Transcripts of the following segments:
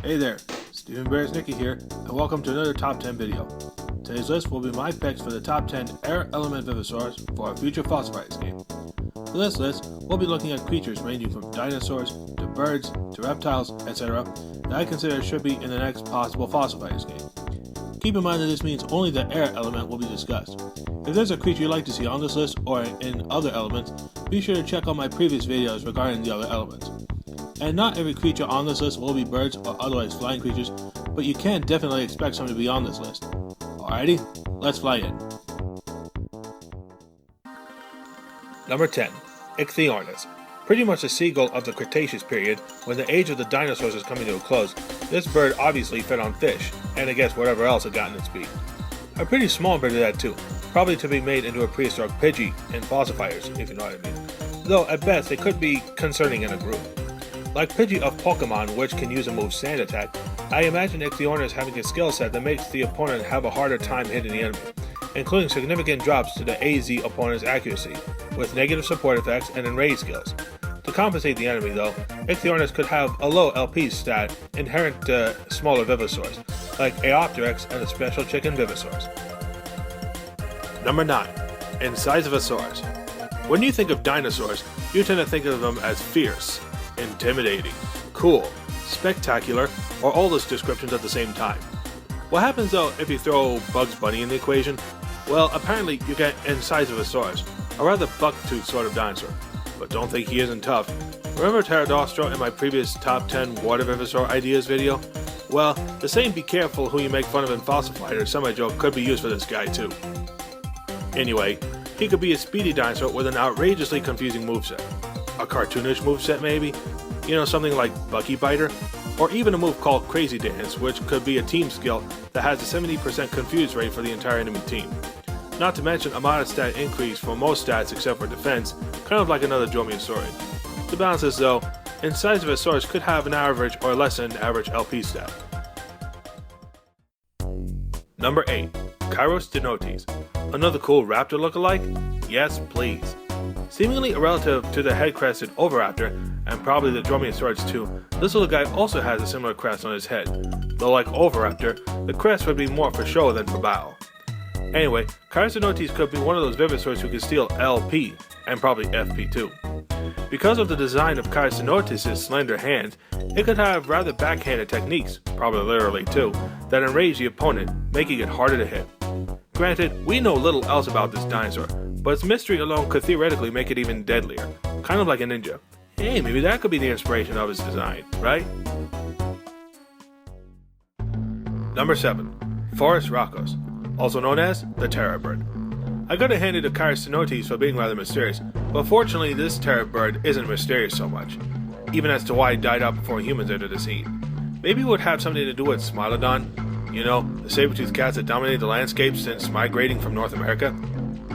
Hey there, Bereznicki here, and welcome to another Top 10 video. Today's list will be my picks for the top 10 air element Vivosaurs for our future fossil fighters game. For this list, we'll be looking at creatures ranging from dinosaurs, to birds, to reptiles, etc. that I consider should be in the next possible fossil fighters game. Keep in mind that this means only the air element will be discussed. If there's a creature you'd like to see on this list or in other elements, be sure to check out my previous videos regarding the other elements. And not every creature on this list will be birds or otherwise flying creatures, but you can definitely expect some to be on this list. Alrighty, let's fly in. Number 10. Ichthyornis. Pretty much a seagull of the Cretaceous period, when the age of the dinosaurs was coming to a close, this bird obviously fed on fish, and I guess whatever else it got in its beak. A pretty small bird at that too, probably to be made into a prehistoric Pidgey in fossil fighters, if you know what I mean. Though at best they could be concerning in a group. Like Pidgey of Pokemon, which can use a move Sand Attack, I imagine Ichthyornis having a skill set that makes the opponent have a harder time hitting the enemy, including significant drops to the AZ opponent's accuracy, with negative support effects and enrage skills. To compensate the enemy though, Ichthyornis could have a low LP stat inherent to smaller Vivosaurs, like Drago and the special chicken Vivosaurs. Number 9. Incisivsaurs. When you think of dinosaurs, you tend to think of them as fierce, intimidating, cool, spectacular, or all those descriptions at the same time. What happens though if you throw Bugs Bunny in the equation? Well, apparently you get Incisivsaurs, a rather buck-toothed sort of dinosaur. But don't think he isn't tough. Remember Pterodactyl in my previous top 10 water Vivosaur ideas video? Well, the same be careful who you make fun of in Fossil Fighter semi-joke could be used for this guy too. Anyway, he could be a speedy dinosaur with an outrageously confusing moveset. A cartoonish moveset maybe? You know, something like Bucky Biter? Or even a move called Crazy Dance, which could be a team skill that has a 70% confuse rate for the entire enemy team. Not to mention a modest stat increase for most stats except for defense, kind of like another Dromaeosaurid. To balance this though, Incisivsaurs could have an average or less than average LP stat. Number 8. Carson Ortiz. Another cool raptor lookalike? Yes, please. Seemingly a relative to the head-crested Oviraptor, and probably the Dromaeosaurids too, this little guy also has a similar crest on his head, though like Oviraptor, the crest would be more for show than for battle. Anyway, Carson Ortiz could be one of those Vivosaurs who can steal LP, and probably FP too. Because of the design of Carson Ortiz's slender hands, it could have rather backhanded techniques, probably literally too, that enrage the opponent, making it harder to hit. Granted, we know little else about this dinosaur, but its mystery alone could theoretically make it even deadlier, kind of like a ninja. Hey, maybe that could be the inspiration of its design, right? Number 7. Forrest Roccos, also known as the Terror Bird. I gotta hand it to Carson Ortiz for being rather mysterious, but fortunately this Terror Bird isn't mysterious so much, even as to why it died out before humans entered the scene. Maybe it would have something to do with Smilodon, you know, the saber-toothed cats that dominate the landscape since migrating from North America.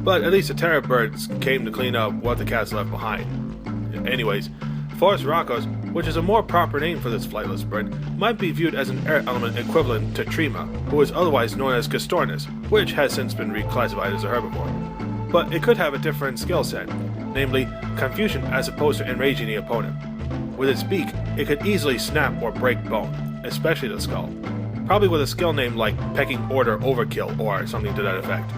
But at least the Terror Birds came to clean up what the cats left behind. Anyways, Forrest Roccos, which is a more proper name for this flightless bird, might be viewed as an air element equivalent to Trema, who is otherwise known as Castornis, which has since been reclassified as a herbivore. But it could have a different skill set, namely confusion as opposed to enraging the opponent. With its beak, it could easily snap or break bone, especially the skull, probably with a skill name like Pecking Order Overkill or something to that effect.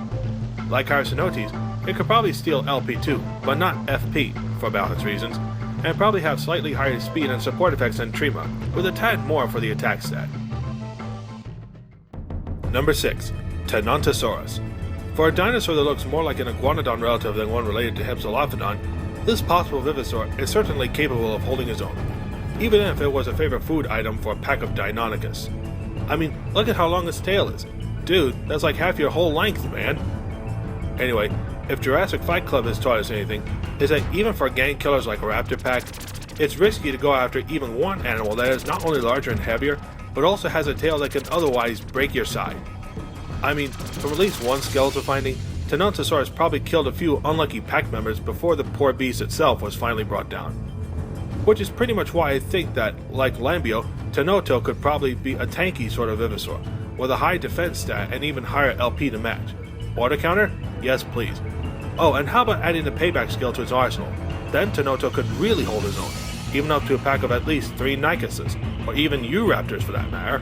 Like Carson Ortiz, it could probably steal LP too, but not FP, for balance reasons, and probably have slightly higher speed and support effects than Trema, with a tad more for the attack stat. Number 6. Tennant Asuras. For a dinosaur that looks more like an iguanodon relative than one related to Hypsilophodon, this possible Vivosaur is certainly capable of holding his own, even if it was a favorite food item for a pack of Deinonychus. I mean, look at how long its tail is. Dude, that's like half your whole length, man. Anyway, if Jurassic Fight Club has taught us anything, is that even for gang killers like a raptor pack, it's risky to go after even one animal that is not only larger and heavier, but also has a tail that can otherwise break your side. I mean, from at least one skeletal finding, Tennant Asuras probably killed a few unlucky pack members before the poor beast itself was finally brought down. Which is pretty much why I think that, like Lambio, Tenoto could probably be a tanky sort of Vivosaur, with a high defense stat and even higher LP to match. Water counter? Yes please. Oh, and how about adding the payback skill to its arsenal? Then Tenoto could really hold his own. even up to a pack of at least 3 Nicuses, or even Eoraptors for that matter.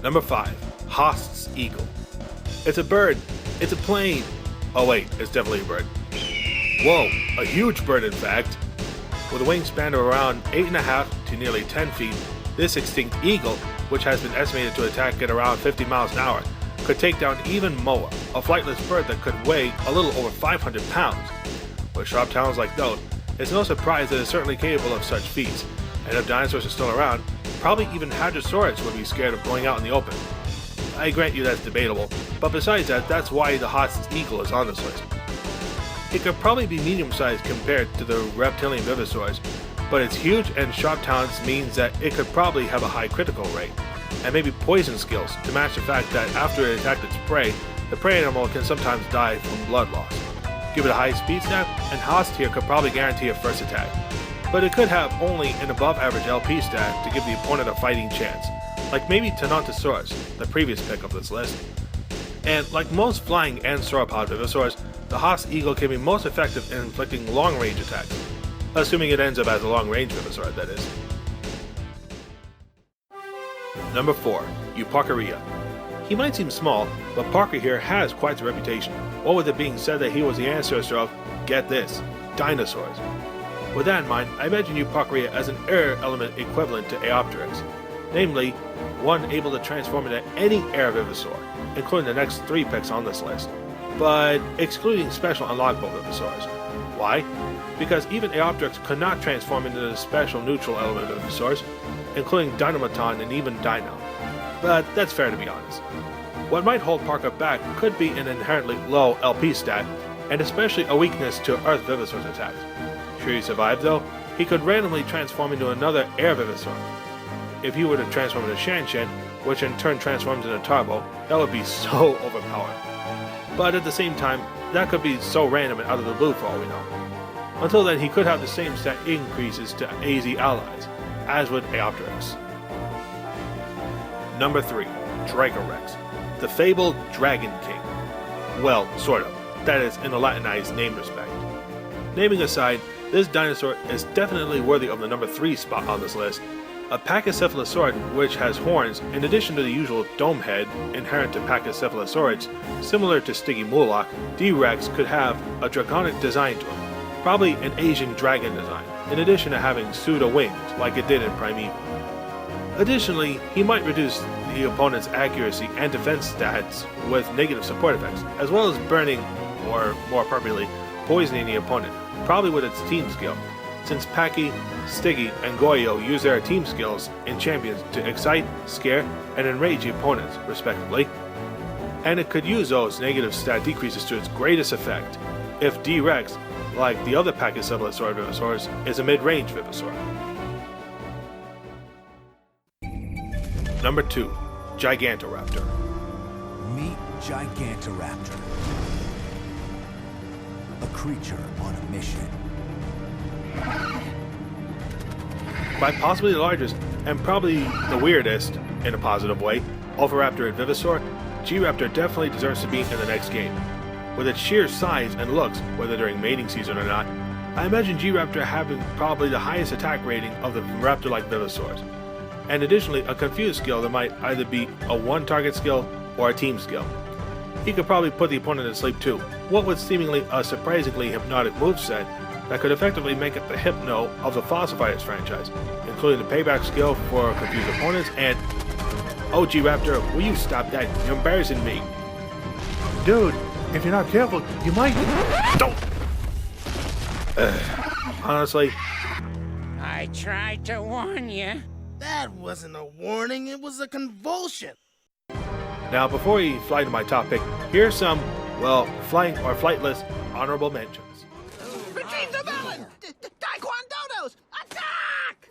Number 5. Haast's Eagle. It's a bird. It's a plane. Oh wait, it's definitely a bird. Whoa, a huge bird in fact. With a wingspan of around 8.5 to nearly 10 feet, this extinct eagle, which has been estimated to attack at around 50 miles an hour, could take down even Moa, a flightless bird that could weigh a little over 500 pounds. With sharp talons like those, it's no surprise that it's certainly capable of such feats, and if dinosaurs are still around, probably even Hadrosaurus would be scared of going out in the open. I grant you that's debatable, but besides that, that's why the Haast's Eagle is on this list. It could probably be medium-sized compared to the reptilian Vivosaurs, but its huge and sharp talons means that it could probably have a high critical rate, and maybe poison skills to match the fact that after it attacked its prey, the prey animal can sometimes die from blood loss. Give it a high speed stat, and Haast here could probably guarantee a first attack, but it could have only an above average LP stat to give the opponent a fighting chance, like maybe Tennant Asuras, the previous pick of this list. And like most flying and sauropod Vivosaurs, the Haast's Eagle can be most effective in inflicting long-range attacks, assuming it ends up as a long-range Vivosaur, that is. Number 4. Euparkeria. He might seem small, but Parker here has quite the reputation, what with it being said that he was the ancestor of, get this, dinosaurs. With that in mind, I imagine Euparkeria as an air element equivalent to Aeopteryx, namely, one able to transform into any air Vivosaur, including the next 3 picks on this list, but excluding special unlockable Vivosaurs. Why? Because even Aeopteryx could not transform into the special neutral element Vivosaurs, including Dynamaton and even Dino. But that's fair to be honest. What might hold Parker back could be an inherently low LP stat, and especially a weakness to Earth Vivosaur's attacks. Should he survive though, he could randomly transform into another air Vivosaur. If he were to transform into Shanshan, which in turn transforms into Tarbo, that would be so overpowered. But at the same time, that could be so random and out of the blue for all we know. Until then, he could have the same stat increases to AZ allies, as would Aeopteryx. Number 3. Drago Rex, the fabled Dragon King. Well, sort of. That is, in a Latinized name respect. Naming aside, this dinosaur is definitely worthy of the number 3 spot on this list. A Pachycephalosaurid which has horns in addition to the usual dome head inherent to Pachycephalosaurids, similar to Stygimoloch, D-Rex could have a draconic design to it, probably an Asian dragon design, in addition to having pseudo-wings like it did in Primeval. Additionally, he might reduce the opponent's accuracy and defense stats with negative support effects, as well as burning, or more appropriately, poisoning the opponent, probably with its team skill, since Paki, Stiggy, and Goyo use their team skills in Champions to excite, scare, and enrage the opponents, respectively. And it could use those negative stat decreases to its greatest effect if D-Rex, like the other Pachycephalosaurid Vivosaurs, is a mid-range Vivosaur. Number 2. Giganto Raptor. Meet Giganto Raptor, a creature on a mission. By possibly the largest, and probably the weirdest, in a positive way, Oviraptor and Vivosaur, G-Raptor definitely deserves to be in the next game. With its sheer size and looks, whether during mating season or not, I imagine G-Raptor having probably the highest attack rating of the raptor-like Vivosaurs, and additionally a confused skill that might either be a one-target skill or a team skill. He could probably put the opponent to sleep too, what with seemingly a surprisingly hypnotic moveset that could effectively make it the Hypno of the Fossil Fighters franchise, including the payback skill for confused opponents and... Oh, G-Raptor, will you stop that? You're embarrassing me. Dude, if you're not careful, you might... Don't! Honestly... I tried to warn you. That wasn't a warning, it was a convulsion. Now, before we fly to my top pick, here's some, well, flying or flightless honorable mentions. Retrieve the melon! Taekwondodos! Attack!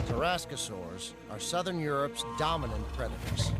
Pterosaurs are southern Europe's dominant predators.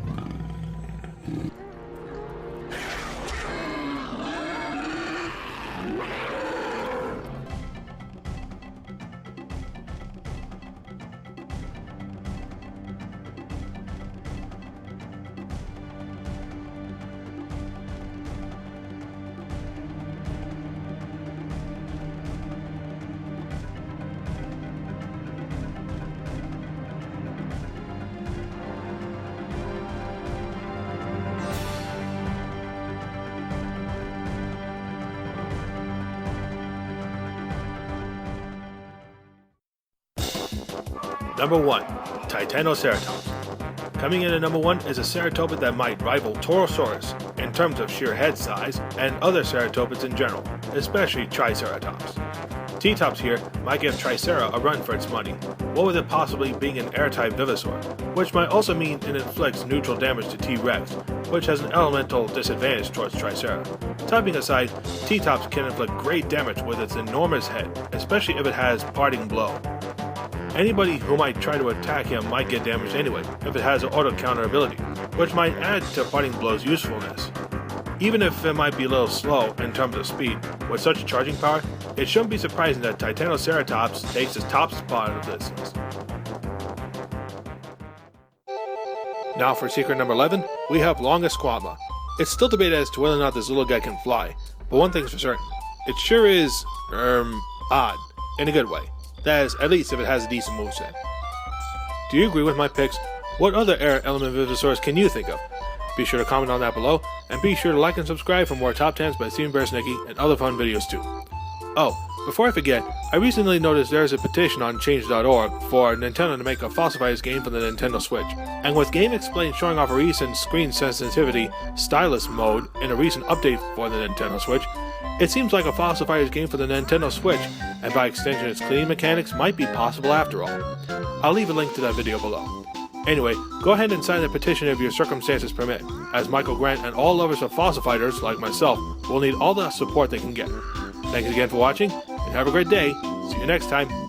Number 1. Titanoceratops. Coming in at number 1 is a ceratopid that might rival Torosaurus in terms of sheer head size and other ceratopids in general, especially Triceratops. T-Tops here might give Tricera a run for its money, what with it possibly being an air-type Vivosaur, which might also mean it inflicts neutral damage to T-Rex, which has an elemental disadvantage towards Tricera. Typing aside, T-Tops can inflict great damage with its enormous head, especially if it has Parting Blow. Anybody who might try to attack him might get damaged anyway, if it has an auto-counter ability, which might add to Parting Blow's usefulness. Even if it might be a little slow in terms of speed, with such charging power, it shouldn't be surprising that Titanoceratops takes the top spot of this list. Now for secret number 11, we have Longisquama. It's still debated as to whether or not this little guy can fly, but one thing's for certain, it sure is, odd, in a good way. That is, at least if it has a decent moveset. Do you agree with my picks? What other air element Vivosaurs can you think of? Be sure to comment on that below, and be sure to like and subscribe for more top 10s by Steven Bereznicki and other fun videos too. Oh, before I forget, I recently noticed there is a petition on change.org for Nintendo to make a Fossil Fighters game for the Nintendo Switch, and with GameXplain showing off a recent screen sensitivity stylus mode in a recent update for the Nintendo Switch, it seems like a Fossil Fighters game for the Nintendo Switch, and by extension its cleaning mechanics might be possible after all. I'll leave a link to that video below. Anyway, go ahead and sign the petition if your circumstances permit, as Michael Grant and all lovers of Fossil Fighters, like myself, will need all the support they can get. Thanks again for watching, and have a great day. See you next time.